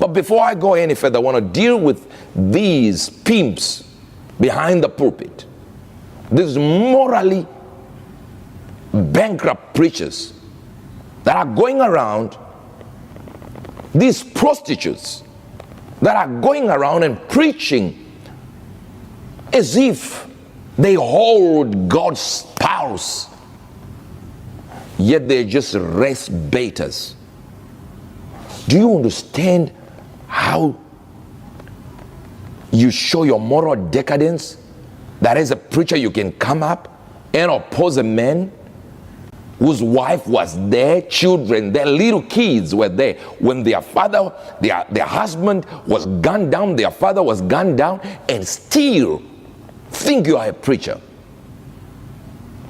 But before I go any further, I want to deal with these pimps behind the pulpit. These morally bankrupt preachers that are going around, these prostitutes that are going around and preaching as if they hold God's spouse, yet they're just race baiters. Do you understand how you show your moral decadence? That as a preacher you can come up and oppose a man whose wife was there, children, their little kids were there. When their father, their husband was gunned down, their father was gunned down, and still think you are a preacher.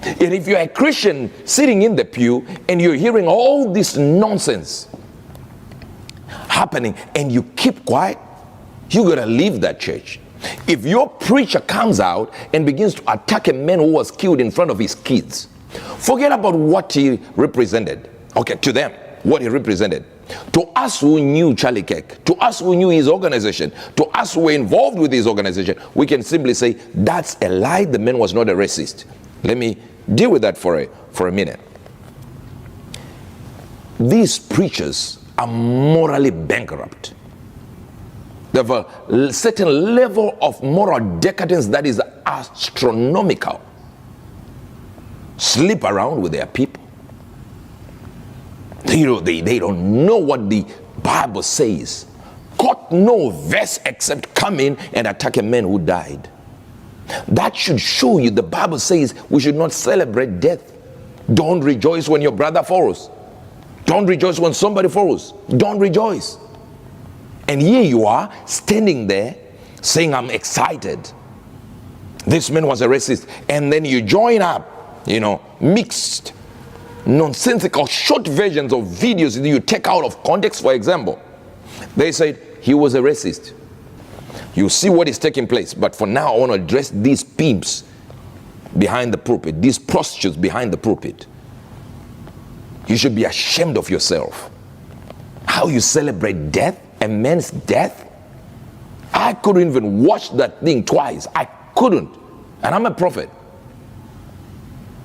And if you're a Christian sitting in the pew and you're hearing all this nonsense happening and you keep quiet, you gotta leave that church. If your preacher comes out and begins to attack a man who was killed in front of his kids, forget about what he represented. Okay, to them, what he represented. To us who knew Charlie Kirk, to us who knew his organization, to us who were involved with his organization, we can simply say, that's a lie, the man was not a racist. Let me deal with that for a minute. These preachers are morally bankrupt. They have a certain level of moral decadence that is astronomical. Sleep around with their people. They don't know what the Bible says. Quote no verse except come in and attack a man who died. That should show you the Bible says we should not celebrate death. Don't rejoice when your brother falls. Don't rejoice when somebody falls. Don't rejoice. And here you are standing there saying, I'm excited. This man was a racist. And then you join up, mixed, nonsensical, short versions of videos that you take out of context. For example, they said he was a racist. You see what is taking place. But for now, I want to address these pimps behind the pulpit, these prostitutes behind the pulpit. You should be ashamed of yourself. How you celebrate death, a man's death. I couldn't even watch that thing twice. I couldn't. And I'm a prophet.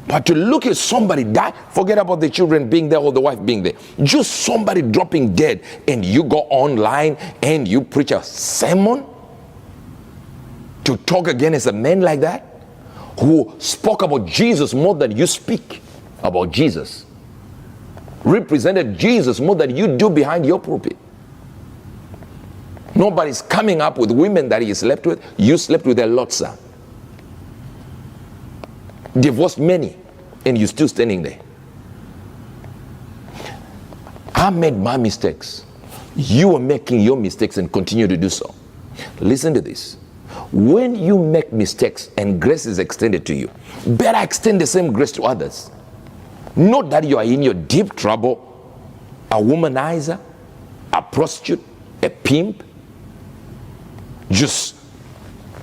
But to look at somebody die, forget about the children being there or the wife being there. Just somebody dropping dead, and you go online and you preach a sermon to talk against a man like that who spoke about Jesus more than you speak about Jesus, represented Jesus more than you do behind your pulpit. Nobody's coming up with women that he slept with. You slept with a lot, sir. Divorced many, and you're still standing there. I made my mistakes. You are making your mistakes and continue to do so. Listen to this. When you make mistakes and grace is extended to you, better extend the same grace to others. Not that you are in your deep trouble, a womanizer, a prostitute, a pimp. Just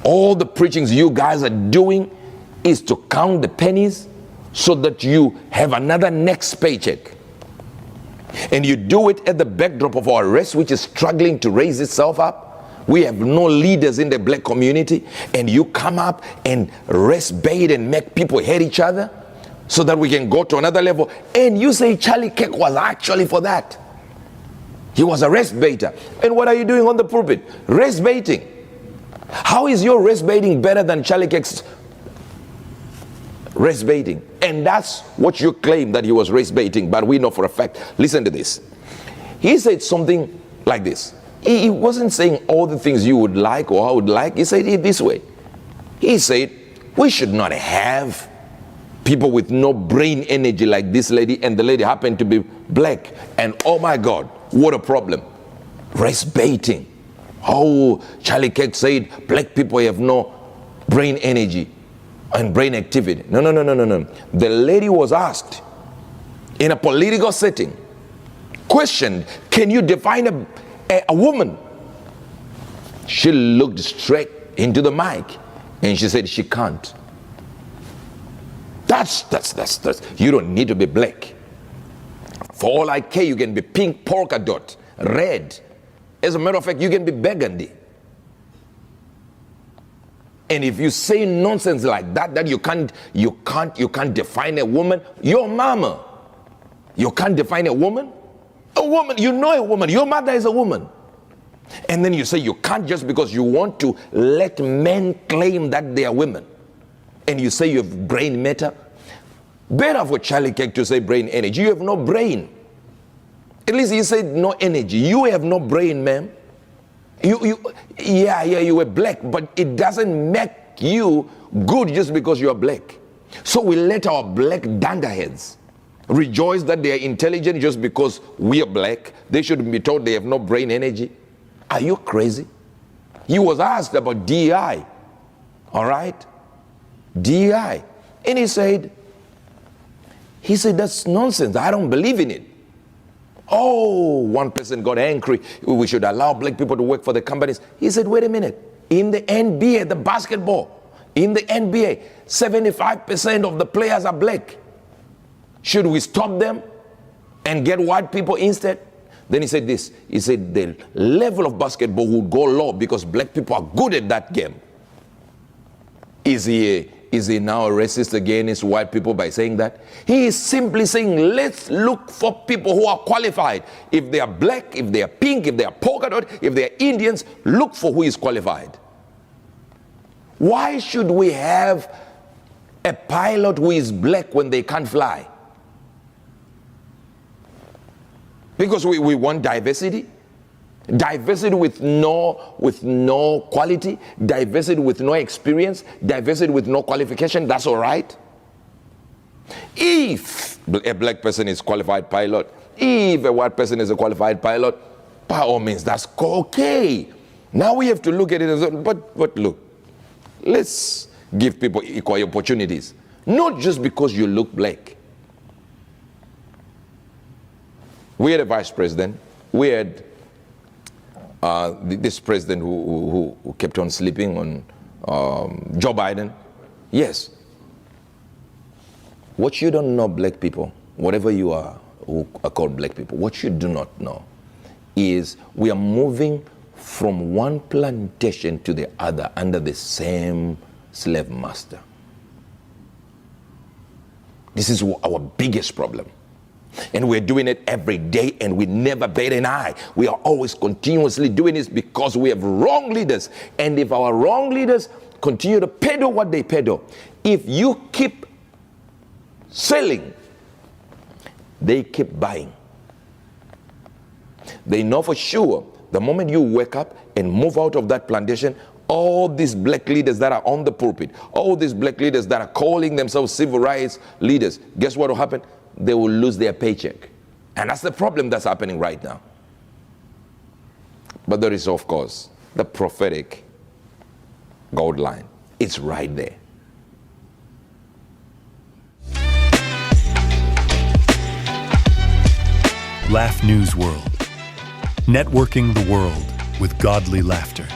all the preachings you guys are doing is to count the pennies so that you have another next paycheck. And you do it at the backdrop of our race, which is struggling to raise itself up. We have no leaders in the black community, and you come up and race bait and make people hate each other so that we can go to another level. And you say Charlie Kirk was actually for that. He was a race baiter. And what are you doing on the pulpit? Race baiting. How is your race baiting better than Charlie Kirk's race baiting? And that's what you claim, that he was race baiting, but we know for a fact. Listen to this. He said something like this. He wasn't saying all the things you would like or I would like. He said it this way. He said, we should not have people with no brain energy like this lady, and the lady happened to be black. And oh my God, what a problem. Race baiting. Oh, Charlie Kirk said black people have no brain energy and brain activity. No. The lady was asked in a political setting, questioned, can you define a woman? She looked straight into the mic and she said she can't. That's you don't need to be black. For all I care, you can be pink polka dot, red, As a matter of fact, you can be burgundy. And if you say nonsense like that, that you can't define a woman, your mama. You can't define a woman? A woman, you know a woman, your mother is a woman. And then you say you can't just because you want to let men claim that they are women. And you say you have brain matter. Better for Charlie Kirk to say brain energy. You have no brain. At least he said no energy. You have no brain, ma'am. You were black, but it doesn't make you good just because you are black. So we let our black dunderheads rejoice that they are intelligent just because we are black. They should be told they have no brain energy. Are you crazy? He was asked about DEI. All right? DEI. And he said, that's nonsense. I don't believe in it. Oh, one person got angry. We should allow black people to work for the companies. He said, wait a minute. In the NBA, the basketball, in the NBA, 75% of the players are black. Should we stop them and get white people instead? Then he said this. He said the level of basketball would go low because black people are good at that game. Is he now a racist against white people by saying that? He is simply saying, let's look for people who are qualified. If they are black, if they are pink, if they are polka dot, if they are Indians, look for who is qualified. Why should we have a pilot who is black when they can't fly? Because we want diversity. Diversity with no quality, diversity with no experience, diversity with no qualification, that's all right. If a black person is qualified pilot, if a white person is a qualified pilot, by all means, that's okay. Now we have to look at it as, but look, let's give people equal opportunities. Not just because you look black. We had a vice president, we had this president who kept on sleeping on Joe Biden. Yes. What you don't know, black people, whatever you are who are called black people, what you do not know is we are moving from one plantation to the other under the same slave master. This is our biggest problem. And we're doing it every day and we never bat an eye. We are always continuously doing this because we have wrong leaders. And if our wrong leaders continue to peddle what they peddle, if you keep selling, they keep buying. They know for sure the moment you wake up and move out of that plantation, all these black leaders that are on the pulpit, all these black leaders that are calling themselves civil rights leaders, guess what will happen? They will lose their paycheck. And that's the problem that's happening right now. But there is, of course, the prophetic gold line. It's right there. Laugh News World. Networking the world with godly laughter.